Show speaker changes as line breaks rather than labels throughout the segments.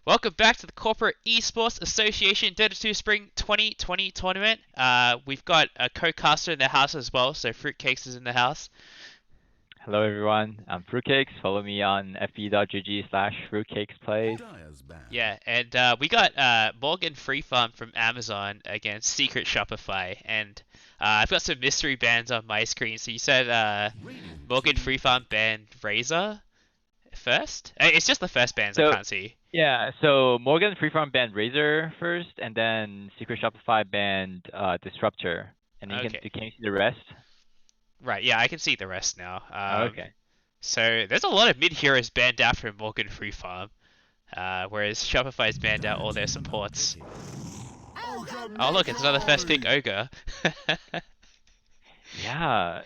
Welcome back to the Corporate Esports Association Dota 2 Spring 2020 tournament. We've got a co-caster in the house as well, so Fruitcakes is in the house.
Hello everyone, I'm Fruitcakes. Follow me on fb.gg/fruitcakesplays.
Yeah, and we got Morgan Freefarm from Amazon against Secret Shopify, and I've got some mystery bans on my screen. So you said Morgan Freefarm banned Razor first? It's just the first bans I
So
can't see.
yeah, so Morgan Freefarm banned Razor first, and then Secret Shopify banned Disruptor. And then
Okay.
can you see the rest?
Right, yeah, I can see the rest now.
Okay.
So there's a lot of mid heroes banned out from Morgan Free Farm, whereas Shopify's banned out all their supports. Oh look, it's another first pick Ogre.
Yeah,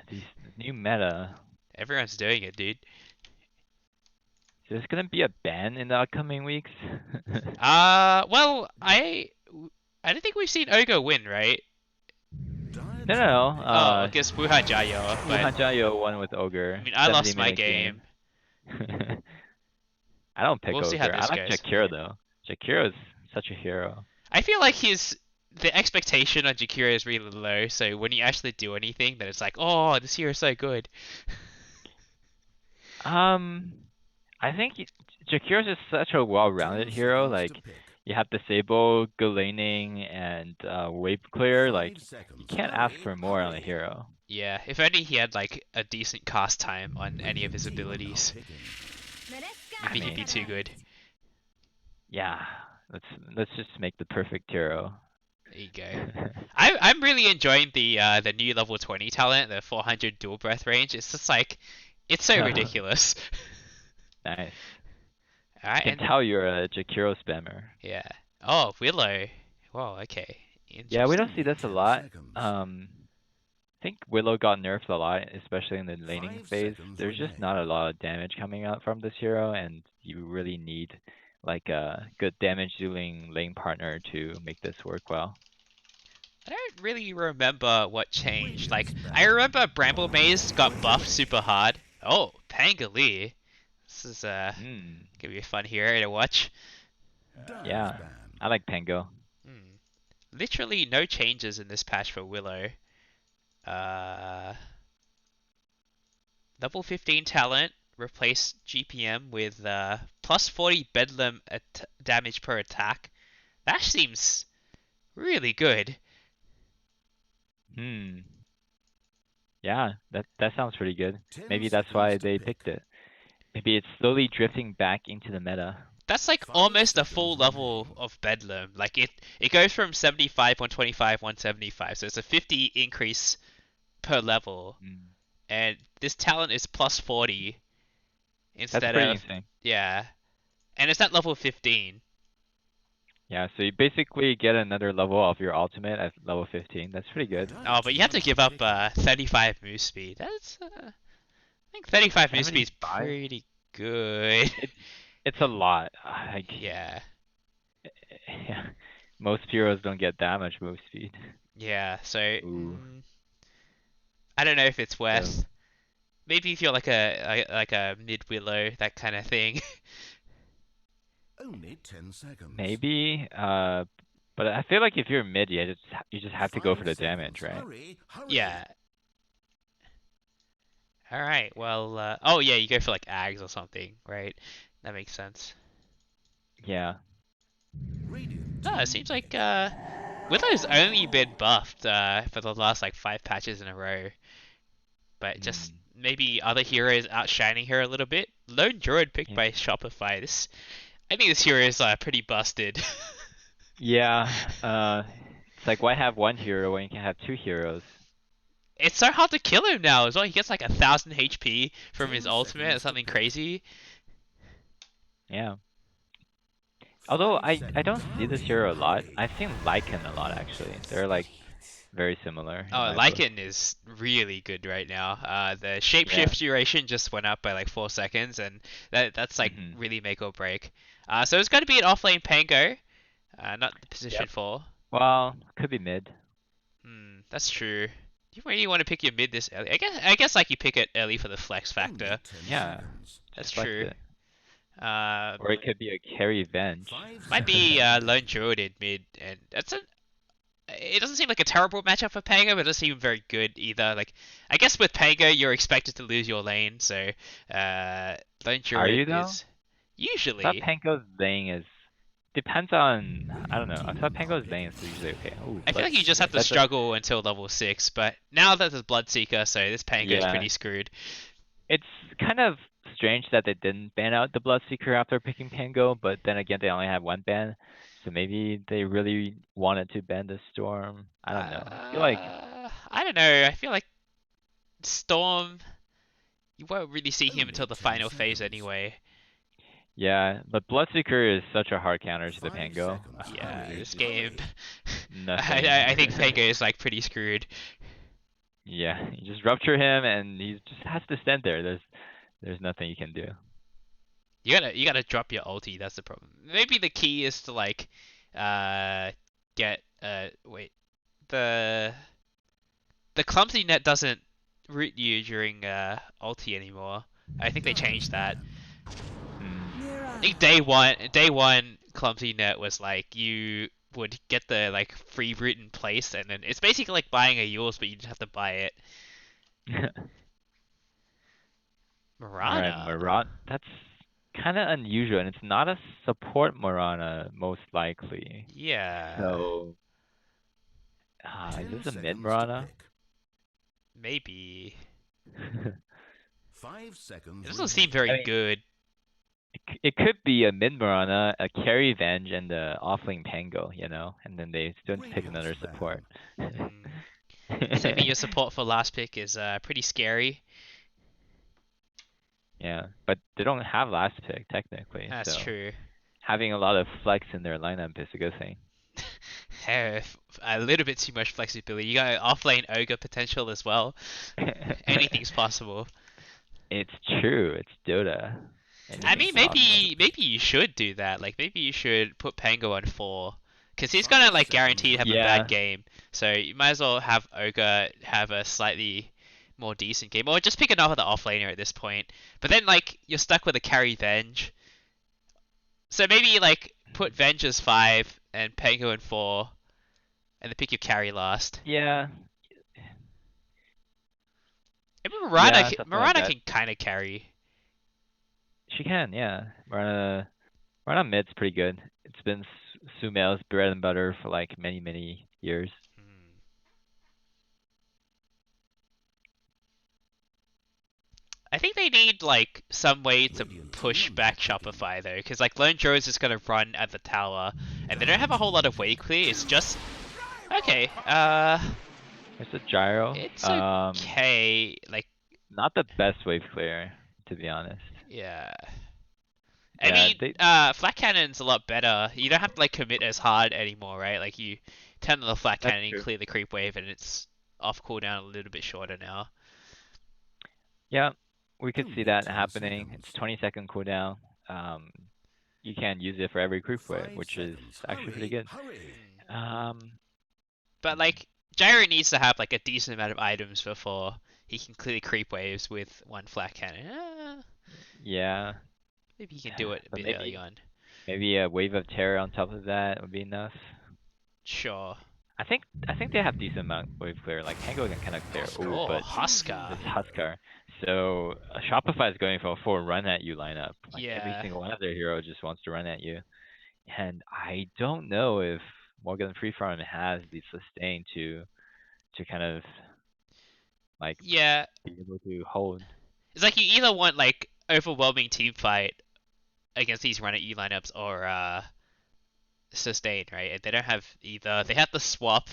these new meta.
Everyone's doing it, dude.
Is this gonna be a ban in the upcoming weeks?
Well, I don't think we've seen Ogre win, right?
No.
Oh, against Wuha Jayo,
Wu
but
Hanjayo won with
I
Ogre,
mean, I lost my
70-minute
game.
game. I don't pick
We'll see how
Ogre. I
this
like
goes.
Jakiro though. Jakiro is such a hero.
I feel like the expectation on Jakiro is really low, so when you actually do anything, then it's like, oh, this hero is so good.
I think Jakiro is just such a well-rounded hero. Like, you have Disable, good laning, and wave clear. Like, you can't ask for more on a hero.
Yeah, if only he had like a decent cast time on any of his abilities.
I
Maybe he'd be
mean,
too good.
yeah. Let's just make the perfect hero.
There you go. I'm really enjoying the new level 20 talent, the 400 dual breath range. It's just like it's so ridiculous.
Nice.
Alright,
Can
and
tell you're a Jakiro spammer.
yeah. Oh, Willow. Whoa, okay.
Yeah, we
Interesting.
don't see this a lot. I think Willow got nerfed a lot, especially in the laning phase. There's just not a lot of damage coming out from this hero, and you really need like a good damage dealing lane partner to make this work well.
I don't really remember what changed. Like, I remember Bramble Maze got buffed super hard. Oh, Pangalee. This is
Hmm.
gonna be a fun hero to watch.
Yeah, I like Pango.
Hmm. Literally no changes in this patch for Willow. Uh, Level 15 talent replaced GPM with plus 40 Bedlam damage per attack. That seems really good.
Hmm. Yeah, that sounds pretty good. Maybe that's why they picked it. Maybe it's slowly drifting back into the meta.
That's like almost a full level of Bedlam. Like it goes from 75, 125, 175. So it's a 50 increase per level.
Mm.
And this talent is plus 40
That's
instead
pretty
of,
insane.
yeah. And it's at level 15.
Yeah, so you basically get another level of your ultimate at level 15. That's pretty good.
Oh, but you have to give up 35 move speed. I think 35 move speed is
75?
pretty good.
It's a lot.
Yeah.
Yeah, most heroes don't get that much move speed.
Yeah, so
Ooh.
I don't know if it's
So
worth. Maybe if you're like a mid willow, that kind of thing.
Only 10 seconds.
maybe, but I feel like if you're mid, you just have to go for the damage, right?
Hurry, hurry.
Yeah. All right. Well, oh yeah, you go for like Ags or something, right? That makes sense.
Yeah.
No, it seems like Willow's only been buffed for the last like 5 patches in a row, but just
Mm.
maybe other heroes outshining her a little bit. Lone Druid picked
Yeah.
by Shopify. I think this hero is pretty busted.
Yeah. It's like why have one hero when you can have two heroes?
It's so hard to kill him now as well. He gets like 1,000 HP from his ultimate or something crazy.
Yeah. Although I don't see this hero a lot. I've seen Lycan a lot actually. They're like very similar in
Oh,
my book.
Lycan is really good right now. The
Yeah.
shapeshift duration just went up by like 4 seconds, and that's like
Mhm.
really make or break. So it's got to be an offlane Pango, not the position
Yep.
4.
Well, could be mid.
That's true. You really want to pick your mid this early? I guess like you pick it early for the flex factor.
Yeah.
That's
Just like
true.
it. Or it could be a carry venge.
Might be Lone Druid in mid, and it doesn't seem like a terrible matchup for Pango, but it doesn't seem very good either. Like, I guess with Pango, you're expected to lose your lane, so Lone
Are
Druid
you though?
is
I thought
usually.
Pango's lane is depends on, I don't know. I thought Pango's lane is usually okay. Ooh,
I feel like you just have to
that's a
struggle until level 6, but now that there's Bloodseeker, so this Pango is
yeah.
pretty screwed.
It's kind of strange that they didn't ban out the Bloodseeker after picking Pango, but then again they only have one ban. So maybe they really wanted to ban the Storm. I don't know. I feel like
I don't know. I feel like Storm, you won't really see him until the final phase anyway.
yeah, but Bloodseeker is such a hard counter to the Pango.
Yeah, this game,
Nothing.
I think Pango is like pretty screwed.
Yeah, you just rupture him and he just has to stand there. There's nothing you can do.
You gotta drop your ulti. That's the problem. Maybe the key is to like, get wait, the the clumsy net doesn't root you during ulti anymore. I think they changed that. I think day one clumsy net was like you would get the like free root in place, and then it's basically like buying a yours, but you just have to buy it.
Alright,
Mirana.
Marat. That's kind of unusual, and it's not a support Marana, most likely.
Yeah,
So, is this a mid Marana?
maybe. It
5 seconds
doesn't seem
remaining.
very
I mean,
good.
it could be a mid Marana, a carry Venge, and a offlane Pango, and then they still pick another support.
Saving your support for last pick is pretty scary.
Yeah, but they don't have last pick technically,
That's
so
true.
having a lot of flex in their lineup is a good thing.
Have a little bit too much flexibility. You got offlane ogre potential as well. Anything's possible.
It's true. It's Dota.
I mean,
Anything's possible.
maybe you should do that. Like, maybe you should put Pango on 4. Because he's gonna, like, guaranteed have a
Yeah.
bad game. So you might as well have Ogre have a slightly more decent game. Or just pick another offlaner at this point. But then, like, you're stuck with a carry Venge. So maybe, like, put Venge as 5 and Pango in 4. And then pick your carry last.
Yeah.
I mean,
Yeah, something like
Mirana
that.
can kind of carry.
She can, yeah. Marana mid's pretty good. It's been Sumail's bread and butter for like many, many years.
I think they need like some way to push back Shopify though, because like Lone Joe's is gonna run at the tower, and they don't have a whole lot of wave clear. It's just okay.
It's a gyro.
It's okay. Like
Not the best wave clear, to be honest.
yeah.
Yeah,
I mean, flat cannon's a lot better. You don't have to like commit as hard anymore, right? Like you turn on the flat
That's
cannon,
true.
clear the creep wave, and it's off cooldown a little bit shorter now.
Yeah, we could see that happening. It's 20-second cooldown. You can use it for every creep wave, which is actually pretty good.
But like Gyro needs to have like a decent amount of items before he can clear creep waves with one flat cannon.
Yeah.
Maybe he can do it a bit early on.
Maybe a wave of terror on top of that would be enough.
Sure.
I think they have decent amount of wave clear. Like Pango can kind of clear.
Oh,
but
Huskar.
it's Huskar. So Shopify is going for a full run at you lineup. Like every
Yeah.
single one of their heroes just wants to run at you. And I don't know if Morgan Freefarm has the sustain to kind of like be able to hold.
It's like you either want like overwhelming team fight against these run at you lineups or sustain, right? And they don't have either. They have the swap,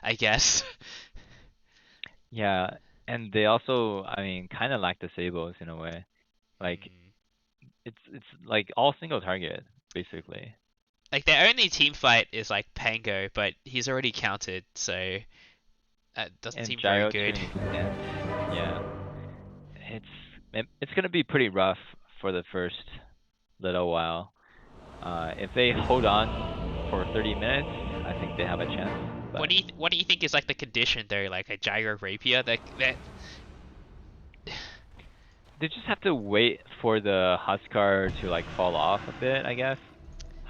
I guess.
Yeah, and they also, I mean, kind of lack disables in a way. Like it's like all single target basically.
Like their only team fight is like Pango, but he's already counted, so that doesn't seem very good.
Yeah, it's gonna be pretty rough for the first little while. If they hold on for 30 minutes, I think they have a chance. But
What do you think is like the condition though? Like a gyro rapier that
they just have to wait for the Huskar to like fall off a bit, I guess.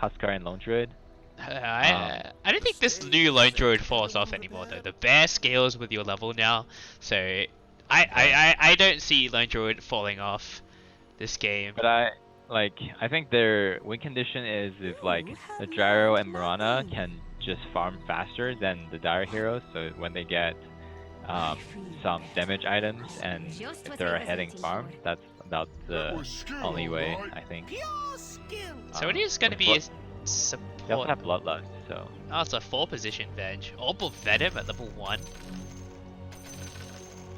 Huskar and Lone Druid.
I don't think this new Lone Druid falls off anymore though. The bear scales with your level now, so I don't see Lone Druid falling off this game.
But I think their win condition is if like the Gyro and Mirana can just farm faster than the Dire heroes, so when they get some damage items and if they're heading farm, that's about the only way, I think.
So it is going to be a
They also
support.
have Bloodlust, so
Oh, it's a 4 position Venge. Orb of Venom at level 1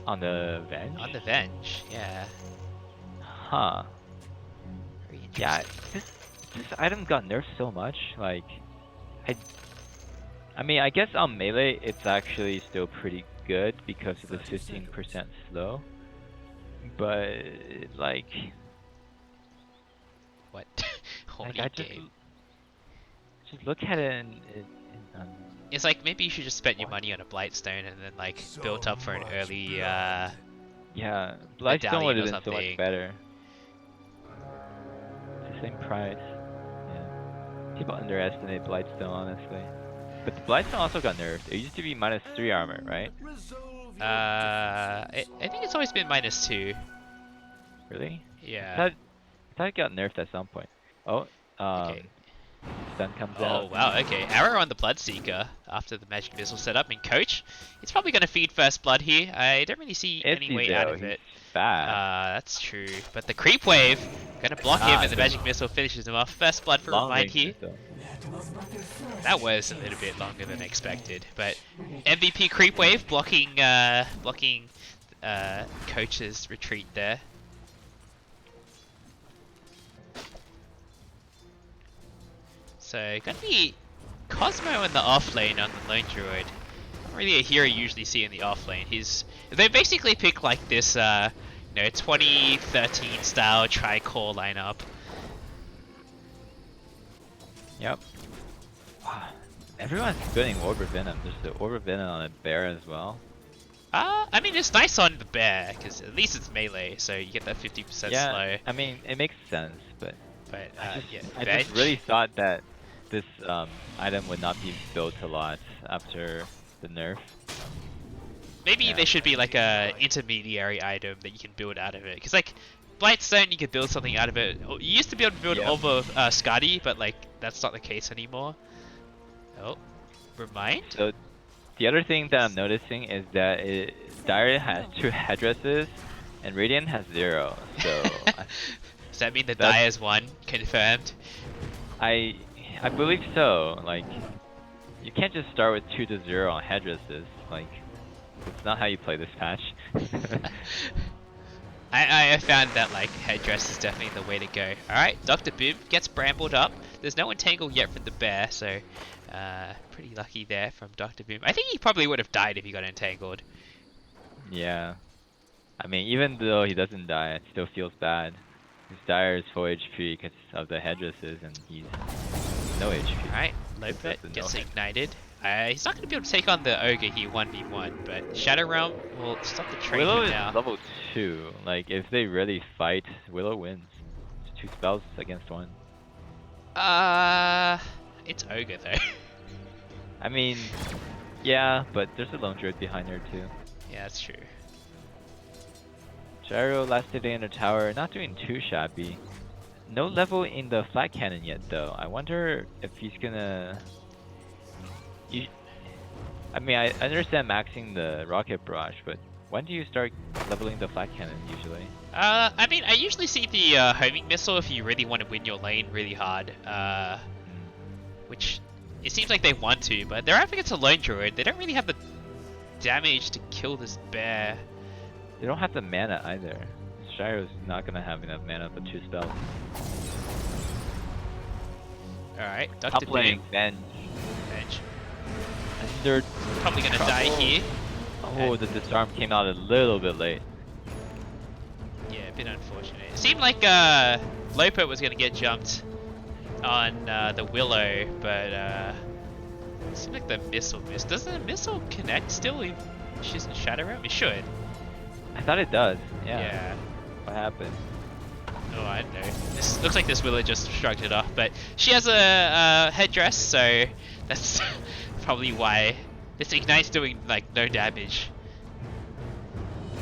on the Venge?
on the Venge, yeah.
Huh.
Very
Yeah,
interesting.
this item got nerfed so much, like I mean, I guess on melee it's actually still pretty good because of the 15% slow. But like
What? Horny
I
game.
just look at it and
It's like maybe you should just spend your money on a Blightstone and then like build up for an early
yeah, Blightstone
medallion
would
or
have been so
something.
much better. It's the same price. Yeah. People underestimate Blightstone honestly. But the Blightstone also got nerfed. It used to be -3 armor, right?
I think it's always been -2.
Really?
Yeah.
I thought it got nerfed at some point. Oh,
Okay.
stun comes
Oh
out.
wow, okay. Arrow on the Bloodseeker after the magic missile setup. And Coach, it's probably going to feed first blood here. I don't really see any way out of it.
Fast.
That's true. But the creep wave going to block him and the
so
magic missile finishes him off. First blood for
long
Remind
range
here.
missile.
That was a little bit longer than expected, but MVP creep wave blocking Coach's retreat there. So gonna be Cosmo in the off lane on the Lone Druid. Not really a hero you usually see in the off lane. They basically pick like this 2013 style tri-core lineup.
Yep. Wow. Everyone's spinning Orb of Venom. There's the Orb of Venom on a bear as well.
I mean it's nice on the bear because at least it's melee, so you get that 50%
Yeah,
slow.
I mean it makes sense, but
But yeah,
I
Venge.
just really thought that this item would not be built a lot after the nerf.
Maybe
Yeah.
there should be like a intermediary item that you can build out of it. Because like Blightstone, you could build something out of it. You used to be able to build
Yeah.
over Skadi, but like that's not the case anymore. Oh, Remind?
So the other thing that I'm noticing is that Dire has 2 headdresses and Radiant has 0. So
Does that mean the
That's-
Dire's one confirmed?
I believe so. Like you can't just start with 2 to 0 on headdresses. Like it's not how you play this patch.
I found that like headdress is definitely the way to go. Alright, Dr. Boom gets brambled up. There's no entangle yet from the bear, so pretty lucky there from Dr. Boom. I think he probably would have died if he got entangled.
Yeah. I mean, even though he doesn't die, it still feels bad. His Dire is full HP because of the headdresses, and he's no HP.
Alright, Lopet
That's a
gets
no.
ignited. He's not going to be able to take on the Ogre here 1v1, but Shadow Realm will stop the train
Willow
for
is
now.
level 2. Like, if they really fight, Willow wins. It's 2 spells against 1.
It's Ogre though.
I mean, yeah, but there's a Lone Druid behind her too.
Yeah, that's true.
Gyro last day in the tower, not doing too shabby. No level in the flat cannon yet though. I wonder if he's gonna... I mean, I understand maxing the rocket barrage, but when do you start leveling the flat cannon usually?
I mean, I usually see the homing missile if you really want to win your lane really hard. Which it seems like they want to, but they're up against a Lone Druid. They don't really have the damage to kill this bear.
They don't have the mana either. Gyro's not gonna have enough mana for 2 spells.
Alright, Dr.
Top
Boom.
lane, Venge.
Venge.
And they're
Probably gonna die here.
Oh, the disarm came out a little bit late.
Yeah, a bit unfortunate. It seemed like Lopet was gonna get jumped on the Willow, but it seemed like the missile missed. Doesn't the missile connect still if she's in Shadow Realm? It should.
I thought it does. Yeah. What happened?
Oh, I don't know. This looks like this Willow just shrugged it off, but she has a headdress, so that's probably why this Ignite's doing like no damage.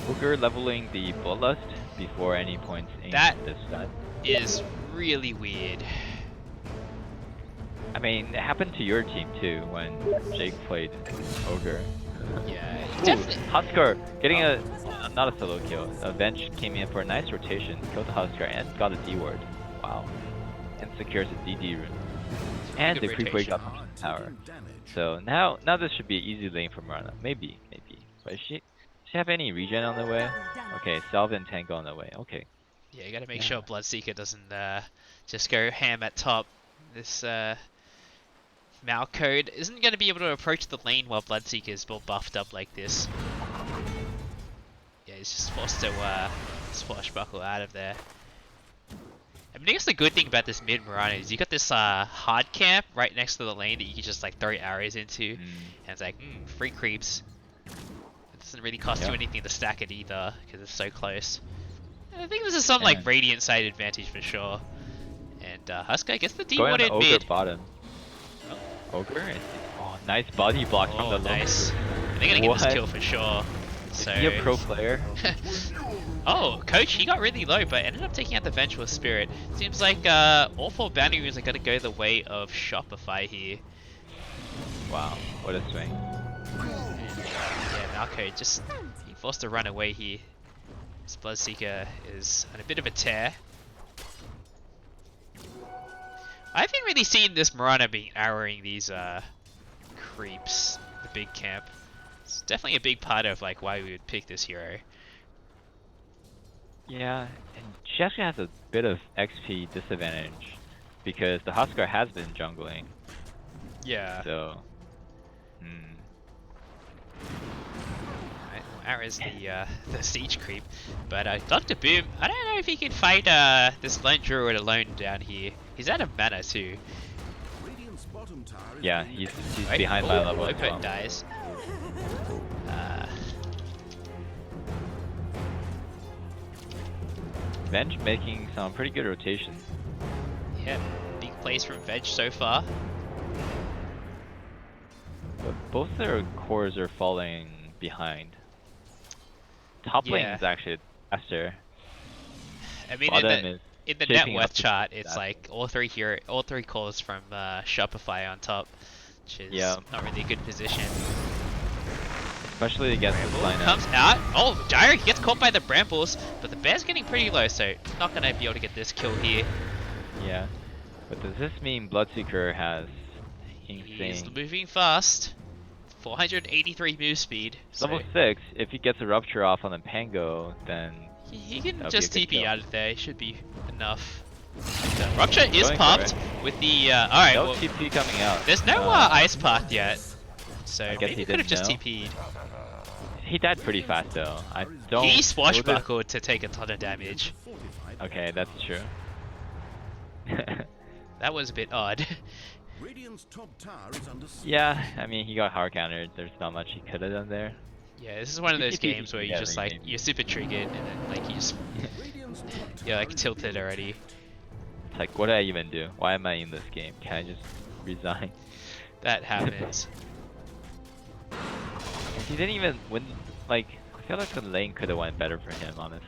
Ogre leveling the Bloodlust before any points in
That
this set.
is really weird.
I mean, it happened to your team too when Jake played Ogre.
Yeah,
Ooh,
definitely.
Husker getting not a solo kill. Avenge came in for a nice rotation, killed the Husker and got a D ward. Wow. And secures a DD rune. And the creep wave got the tower. So now this should be an easy lane for Mirana. Maybe. But does she have any regen on the way? Okay, Salve and Tango on the way. Okay.
Yeah, you gotta make sure Bloodseeker doesn't just go ham at top. This Malcode isn't gonna be able to approach the lane while Bloodseeker is all buffed up like this. Yeah, he's just forced to swashbuckle out of there. I mean, I guess the good thing about this mid Mirana is you got this hard camp right next to the lane that you can just like throw arrows into, and it's like free creeps. It doesn't really cost you anything to stack it either because it's so close. And I think this is some like Radiant side advantage for sure. And Husker gets the D-warded
Ogre
mid.
bottom. Ogre? Oh, nice body block from the
nice. They're gonna get this kill for sure. So...
Is he a pro player?
Oh, Coach, he got really low, but ended up taking out the Vengeful Spirit. Seems like all 4 bounty runes are gonna go the way of Shopify here.
Wow, what a swing.
Yeah, Malco just being forced to run away here. This Bloodseeker is on a bit of a tear. I haven't really seen this Mirana being arrowing these creeps, the big camp. It's definitely a big part of like why we would pick this hero.
Yeah, and she actually has a bit of XP disadvantage because the Husker has been jungling.
Yeah.
So,
Arrow's the siege creep, but Dr. Boom, I don't know if he can fight this lone druid alone down here. He's out of mana too.
yeah, he's behind my level.
Lopet dies.
Venge making some pretty good rotations.
Yeah, big plays from Veg so far.
But both their cores are falling behind. Top lane is actually faster.
I mean, in the net worth chart, it's like all three cores from Shopify on top, which is not really a good position.
Especially against this lineup.
Comes out. Oh, Gyro gets caught by the brambles, but the bear's getting pretty low, so not gonna be able to get this kill here.
Yeah, but does this mean Bloodseeker has insane?
He's moving fast. 483 move speed.
Level 6. If he gets a rupture off on the Pango, then
he can just TP out of there. It should be enough. The rupture is popped with the. All right.
No
well,
TP coming out.
There's no ice path yet, so
maybe
he could have just TP'd.
He died pretty fast though. I don't.
He swashbuckled to take a ton of damage.
Okay, that's true.
That was a bit odd.
Yeah, I mean he got hard countered. There's not much he could have done there.
Yeah, this is one of those games where you just like you're super triggered and then like you just you're like tilted already.
It's like, what did I even do? Why am I in this game? Can I just resign?
That happens.
He didn't even win. Like, I feel like the lane could have went better for him, honestly.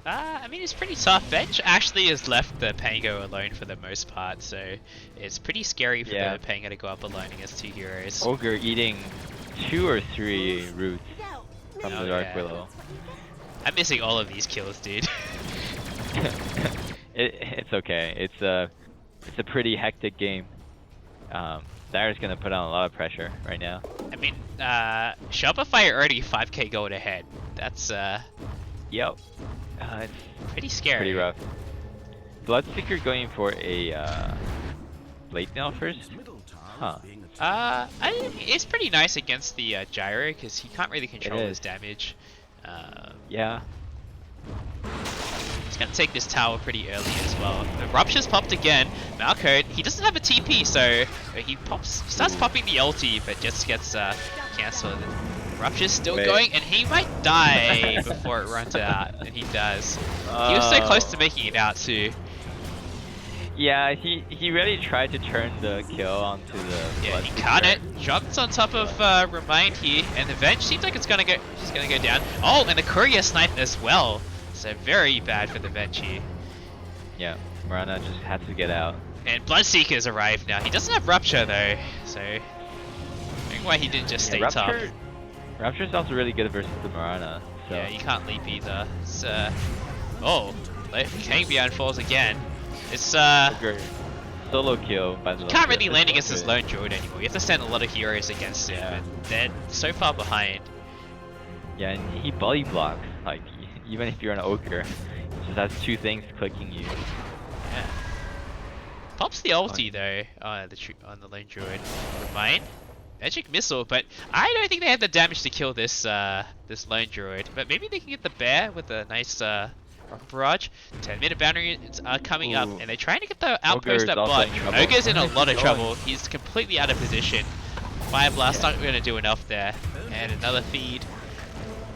I mean, it's pretty tough. Venge actually has left the Pango alone for the most part, so it's pretty scary for the Pango to go up alone against 2 heroes.
Ogre eating 2 or 3 roots from the Dark Willow.
I'm missing all of these kills, dude.
It's okay. It's a pretty hectic game. Dyer's gonna put on a lot of pressure right now.
I mean, Shopify already 5k gold ahead. That's
Yep. It's
pretty scary.
Pretty rough. Bloodseeker going for a blade nail first? Huh.
It's pretty nice against the Gyro because he can't really control his damage.
Yeah.
He's gonna take this tower pretty early as well. The rupture's popped again. Malcode, he doesn't have a TP, so he starts popping the ulti, but just gets cancelled Rupture's still
Wait.
going, and he might die before it runs out, and he does. He was so close to making it out too.
Yeah, he really tried to turn the kill onto the.
Yeah, he caught it. Jumps on top of Remind here, and the Venge seems like it's gonna go. She's gonna go down. Oh, and the Courier snipe as well. So very bad for the Venge here.
Yeah, Mirana just had to get out.
And Bloodseeker's arrived now. He doesn't have Rupture though, so I think why he didn't just stay tough.
Rupture's also really good versus the Mirana. So.
Yeah, you can't leap either. It's oh, Kangbyan falls again. It's
solo kill by the.
You can't really land against this lone druid anymore. You have to send a lot of heroes against him, and they're so far behind.
Yeah, and he body blocks. Like even if you're an ogre, he just has two things clicking you.
Yeah. Pops the ulti though on the lone druid. Remind. Magic missile, but I don't think they have the damage to kill this this lone druid. But maybe they can get the bear with a nice rocket barrage. 10-minute boundaries are coming up, and they're trying to get the outpost at bot. Ogre's in a lot of trouble. He's completely out of position. Fire blast not going to do enough there. And another feed.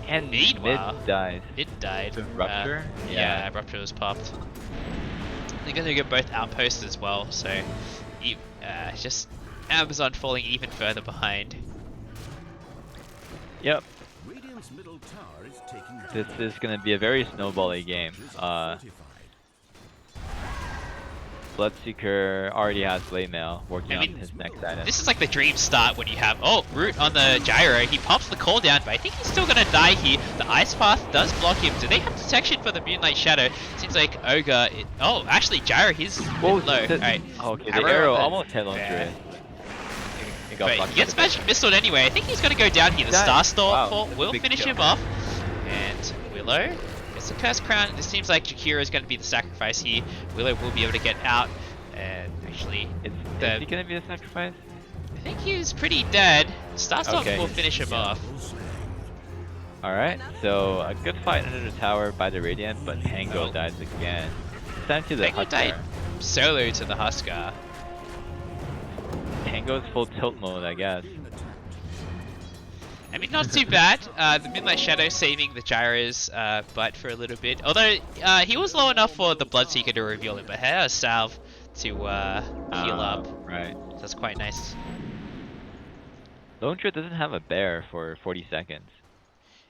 And
meanwhile,
mid dies.
It died.
The Rupture?
Yeah, Rupture was popped. They're going to get both outposts as well, so just Amazon falling even further behind.
Yep. This is going to be a very snowbally game. Bloodseeker already has Blade Mail working on his next item.
This is like the dream start when you have Root on the gyro. He pops the cooldown, but I think he's still gonna die here. The Ice Path does block him. Do they have detection for the Moonlight Shadow? Seems like Ogre. Actually gyro. He's low. Alright.
Okay, the arrow almost hit on it.
But he gets magic missiled anyway. I think he's gonna go down here. The Starstorm will finish him off. And Willow gets the Curse Crown. It seems like Jakiro is going to be the sacrifice here. Willow will be able to get out. And actually,
is he going to be the sacrifice?
I think he's pretty dead. Starstorm will finish him off.
Alright, so a good fight under the tower by the Radiant, but Tango dies again. It's time to the
Tango
Husker.
died solo to the Husker.
Tango's full tilt mode, I guess.
I mean, not too bad. The Moonlight Shadow saving the Gyro's butt for a little bit. Although, he was low enough for the Bloodseeker to reveal him, but had a salve to heal up.
Right.
That's quite nice.
Lone Druid doesn't have a bear for 40 seconds.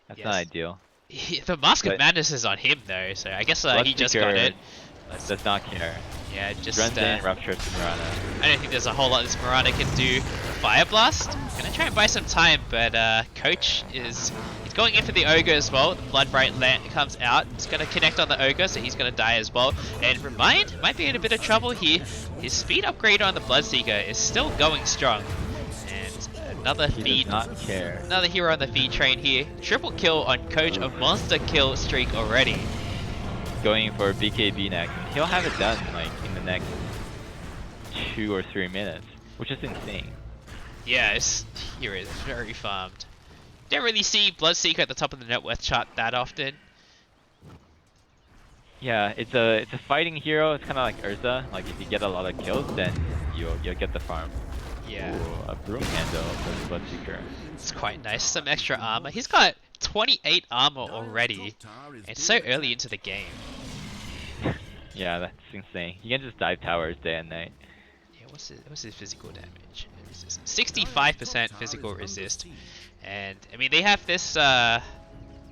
That's not ideal.
The Mask of Madness is on him though, so I guess he just got it.
Does not care.
Yeah, just
runs in, ruptures to Mirana.
I don't think there's a whole lot this Mirana can do. Fire Blast. Gonna try and buy some time, but Coach he's going in for the Ogre as well. The Bloodbright comes out. It's gonna connect on the Ogre, so he's gonna die as well. And Remind might be in a bit of trouble here. His speed upgrade on the Bloodseeker is still going strong. And another feed.
Does not care.
Another hero on the feed train here. Triple kill on Coach, a monster kill streak already.
Going for BKB next. He'll have it done like in the next 2 or 3 minutes, which is insane.
Yeah, his hero is very farmed. Don't really see Bloodseeker at the top of the net worth chart that often.
Yeah, it's a fighting hero. It's kind of like Urza. Like if you get a lot of kills, then you'll get the farm.
Yeah.
Ooh, a broom handle for the Bloodseeker.
It's quite nice. Some extra armor. He's got 28 armor already. It's so early into the game.
Yeah, that's insane. You can just dive towers day and night.
Yeah, what's his physical damage? 65% physical resist. And I mean they have this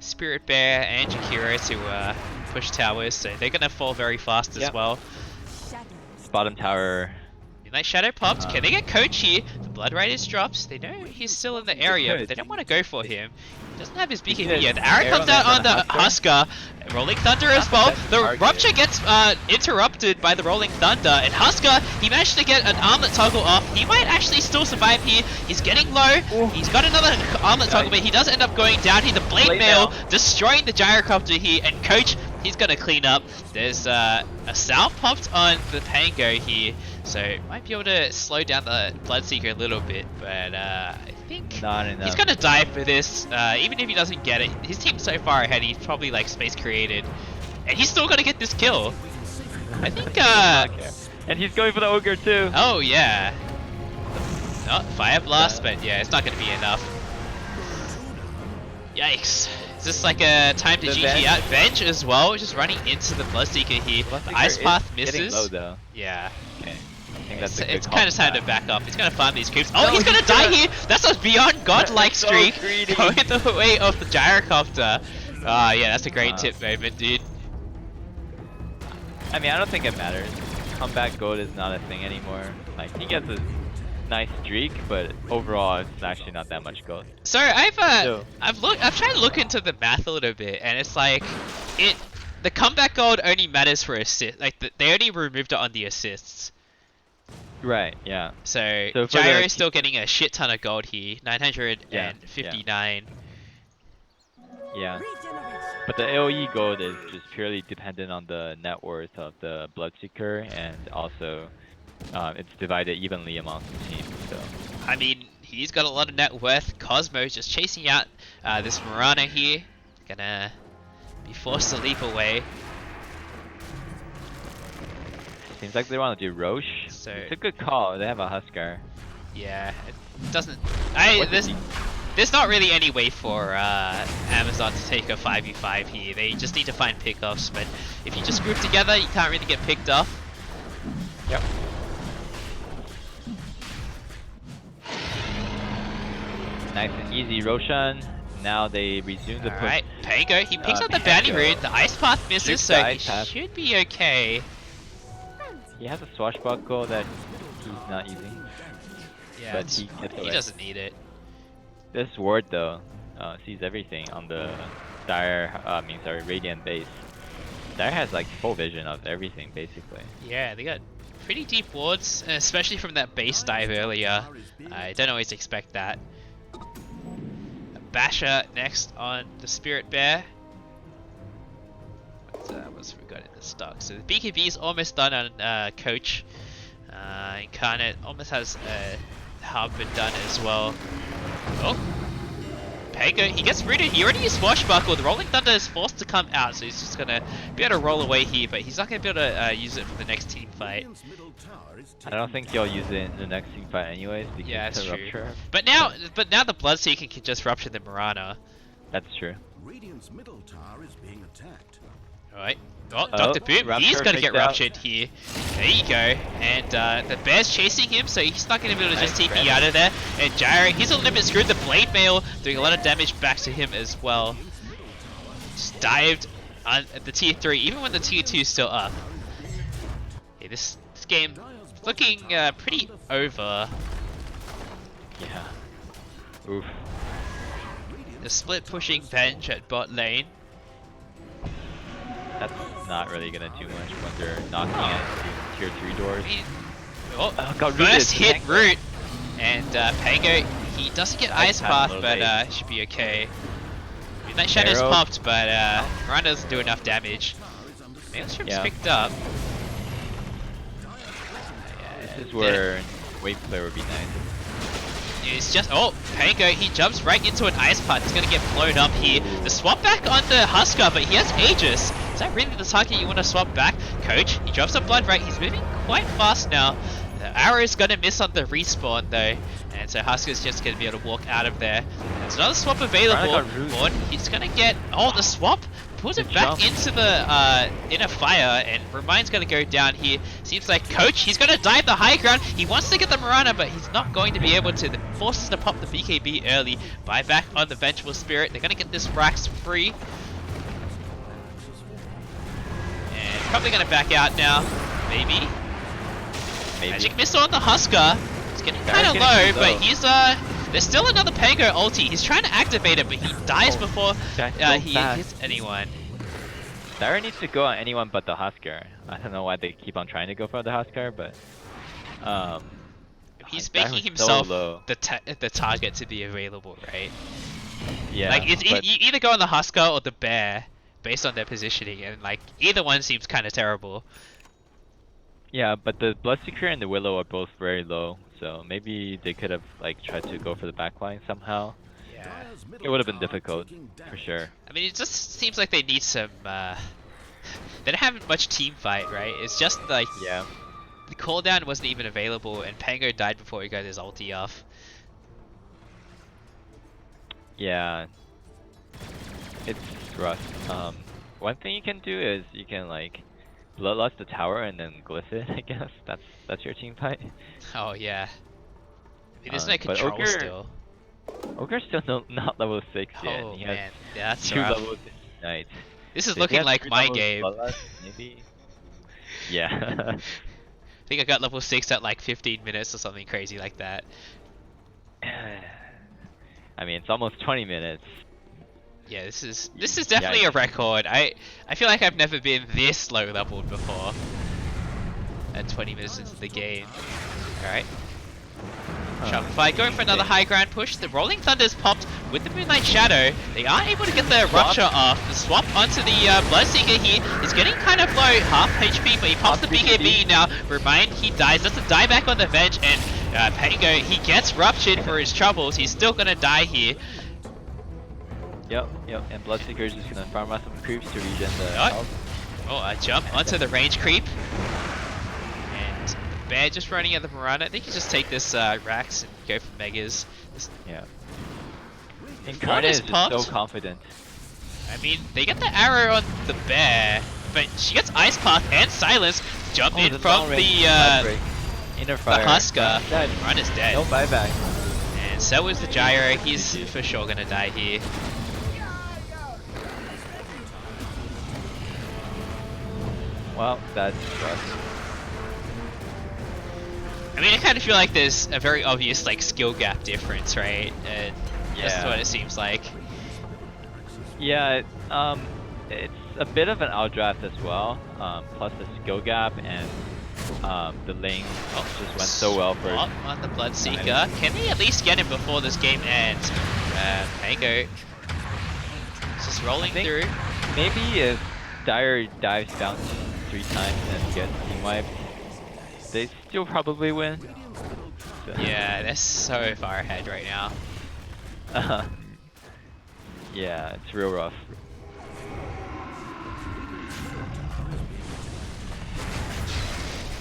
Spirit Bear and Jakiro to push towers, so they're gonna fall very fast as well.
This bottom tower.
Nice Shadow popped. Can they get Coach here? The Blood Raiders drops. They know he's still in the area, but they don't want to go for him. He doesn't have his BKB yet. The arrow comes out on the Husker. Rolling Thunder as well. The Rupture gets interrupted by the Rolling Thunder. And Husker, he managed to get an armlet toggle off. He might actually still survive here. He's getting low. He's got another armlet toggle, but he does end up going down here. The Blade Mail destroying the Gyrocopter here. And Coach, he's going to clean up. There's a salve popped on the Pango here. So might be able to slow down the Bloodseeker a little bit, but I think he's gonna die for this. Even if he doesn't get it, his team's so far ahead. He's probably like space created, and he's still gonna get this kill. I think.
And he's going for the Ogre too.
Oh yeah. Not Fire Blast, but yeah, it's not gonna be enough. Yikes. Is this like a time to
The
GG out? Bench as well, just running into the Bloodseeker here. The Ice Path
getting
misses.
low though.
Yeah.
Okay. I think that's a good
It's
call
kind of
from
time to
that.
back up. He's gonna farm these creeps. Oh,
No,
he's gonna
he's
die
gonna-
here! That's a beyond godlike
So
streak!
greedy.
Going the way of the gyrocopter. Ah, yeah, that's a great tip moment, dude.
I mean, I don't think it matters. Comeback gold is not a thing anymore. Like, he gets a nice streak, but overall, it's actually not that much gold.
So I've tried to look into the math a little bit, and it's like the comeback gold only matters for assist. Like they only removed it on the assists.
Right. Yeah.
So
for
Gyro
the-
is still getting a shit ton of gold here, 959.
Yeah. But the AoE gold is just purely dependent on the net worth of the Bloodseeker, and also it's divided evenly amongst the teams. So.
I mean, he's got a lot of net worth. Cosmo's just chasing out this Mirana here. Gonna be forced to leap away.
Seems like they want to do Roche.
So
it's a good call. They have a Huskar.
yeah, it doesn't.
What does he-
There's not really any way for Amazon to take a 5v5 here. They just need to find pickoffs, but if you just group together, you can't really get picked off.
Yep. Nice and easy Roshan. Now they resume the push.
Alright, Pango, he picks up the
Pango.
bounty rune. The ice path misses,
Shoots
so
the
he
ice path.
should be okay.
He has a swashbuckle that he's not using,
Yeah,
but he gets
he
away.
doesn't need it.
This ward though sees everything on the Radiant base. Dire has like full vision of everything basically.
Yeah, they got pretty deep wards, especially from that base dive earlier. I don't always expect that. Basher next on the Spirit Bear. What's we got in the stock? So the BKB is almost done on Coach. Incarnate almost has Harbor done as well. Oh, Pango, he gets rooted. He already used Swashbuckle. The Rolling Thunder is forced to come out, so he's just gonna be able to roll away here, but he's not gonna be able to use it for the next team fight.
I don't think he'll use it in the next team fight anyways because
Yeah, that's
of
true.
Rupture.
But now the Bloodseeker can just rupture the Mirana.
That's true.
Radiant's middle tower is being attacked.
Alright. Oh, Dr. Boom,
Rupture
he's gonna get
faked out.
ruptured here. There you go. And the bear's chasing him, so he's not gonna be able to just
Nice
TP out of there. And Gyro, he's a little bit screwed. The Blade Mail doing a lot of damage back to him as well. Just dived on the tier 3, even when the tier 2 is still up. Okay, this game is looking pretty over.
Yeah. Oof.
The split pushing bench at bot lane.
That's not really gonna do much when they're knocking at tier 3 doors.
Oh,
got
first
rooted.
hit root, and Pango, he doesn't get Ice Path,
a little
but
late.
should be okay. Midnight Shadow's
Arrow.
popped, but Miranda doesn't do enough damage. Maelstrom's
Yeah.
picked up.
This is where wave clear would be nice.
It's just, oh, Pango, he jumps right into an Ice Path. He's gonna get blown up here. The swap back on the Huskar, but he has Aegis. Is that really the target you want to swap back? Coach, he drops a Blood Right. He's moving quite fast now. The arrow's gonna miss on the respawn though. And so Huskar's just gonna be able to walk out of there. There's another swap available.
Got rooted.
Vaughn, he's gonna get, oh, the swap pulls it
Good
back
jump.
into the inner fire, and Remine's gonna go down here. Seems like Coach, he's gonna dive the high ground. He wants to get the Mirana, but he's not going to be able to. The forces to pop the BKB early. Buy back on the Vengeful Spirit. They're gonna get this Rax free. And probably gonna back out now. Maybe. Magic Missile on the Huskar. It's getting kind of
getting
low,
too
but
low.
he's there's still another Pango ulti. He's trying to activate it, but he dies before
that's so
he
fast.
hits anyone.
Dire needs to go on anyone but the Huskar. I don't know why they keep on trying to go for the Huskar, but
He's
Dire
making
was so
himself
low.
the target to be available, right?
Yeah,
Like
but
you either go on the Huskar or the Bear based on their positioning, and like either one seems kind of terrible.
yeah, but the Bloodseeker and the Willow are both very low, so maybe they could have like tried to go for the backline somehow.
Yeah.
It would have been difficult for sure.
I mean, it just seems like they need some. They don't have much team fight, right? It's just like
Yeah.
the cooldown wasn't even available, and Pango died before he got his ulti off.
Yeah. it's rough. One thing you can do is you can like bloodlust the tower and then glyph it. I guess that's your team fight.
Oh yeah. I mean, there's no
But
control still.
Ogre's still not level 6 yet.
Oh
He has
man, yeah, that's
2
rough.
levels in Ignite.
This is
So if he
looking
has
like
3
my
levels
game.
Bloodlust, maybe. Yeah.
I think I got level 6 at like 15 minutes or something crazy like that.
I mean, it's almost 20 minutes.
Yeah, this is definitely a record. I feel like I've never been this low leveled before. At 20 minutes into the game. Alright. Shopify going for another high ground push. The Rolling Thunder's popped with the Moonlight Shadow. They are able to get the Rupture off. The swap onto the Bloodseeker here is getting kind of low, half HP, but he pops the BKB now. Remind, he dies. That's a die back on the bench, and Pango, he gets ruptured for his troubles. He's still gonna die here.
Yep, and Bloodseeker is just gonna farm out some creeps to regen the health.
Oh, a jump onto the range creep. And Bear just running at the Mirana. They can just take this Rax and go for Megas.
Yeah. Incarnate is just so confident.
I mean, they get the arrow on the Bear, but she gets Ice Path and Silence. Jump in from the
Inner Fire.
Husker. Run is dead.
No buyback.
And so is the Gyro. He's for sure gonna die here.
Well, that's rough.
I mean, I kind of feel like there's a very obvious like skill gap difference, right? And that's what it seems like.
Yeah, it's a bit of an outdraft as well. Plus the skill gap and the lane just went so well for
on the Bloodseeker. Can they at least get him before this game ends? Pango just rolling through.
Maybe if Dire dives down 3 times and gets team wiped, they still probably win. So.
Yeah, they're so far ahead right now.
Yeah, it's real rough.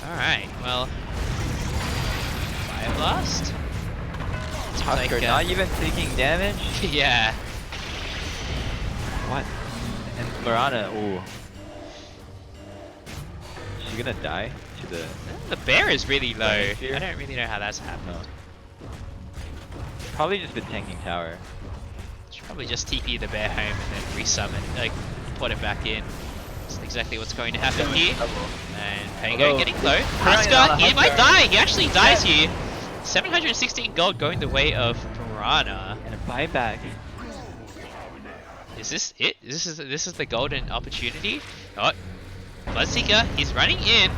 Alright, well, Fire Blast?
Husker not even taking damage?
Yeah.
What? And Mirana, ooh. Is she gonna die to the...
The Bear is really low. I don't really know how that's happened.
No. Probably just been tanking tower.
Should probably just TP the Bear home and then resummon, like, put it back in. That's exactly what's going to happen here. And Pango getting low. Husker, he might die! He actually dies here! 716 gold going the way of Piranha.
And a buyback.
Is this it? This is the golden opportunity? Oh, Bloodseeker, he's running in.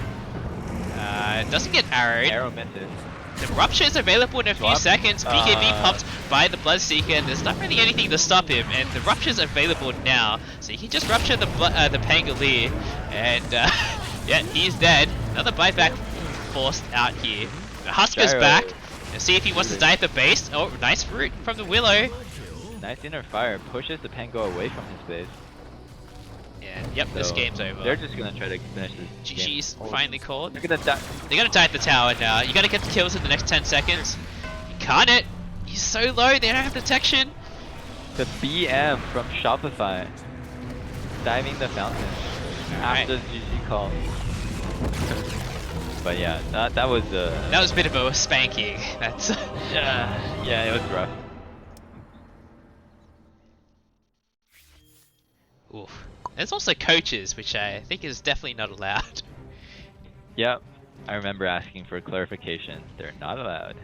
Doesn't get arrowed.
Arrow misses.
The Rupture is available in a few seconds. BKB popped by the Bloodseeker, and there's not really anything to stop him. And the Rupture is available now, so he can just rupture the Pangolier, and yeah, he's dead. Another buyback forced out here. The Husker's back. Let's see if he wants to dive the base. Oh, nice root from the Willow.
Nice inner fire pushes the Pango away from his base.
And yep, so this game's over.
They're just gonna try to finish this
GG's finally called.
They're gonna die.
They're gonna die at the tower now. You gotta get the kills in the next 10 seconds. You can't it. He's so low, they don't have protection.
The BM from Shopify. Diving the fountain. After the GG call. But yeah, that was
a bit of a spanking. That's
yeah, it was rough.
Oof. There's also coaches, which I think is definitely not allowed.
Yep, I remember asking for clarification. They're not allowed.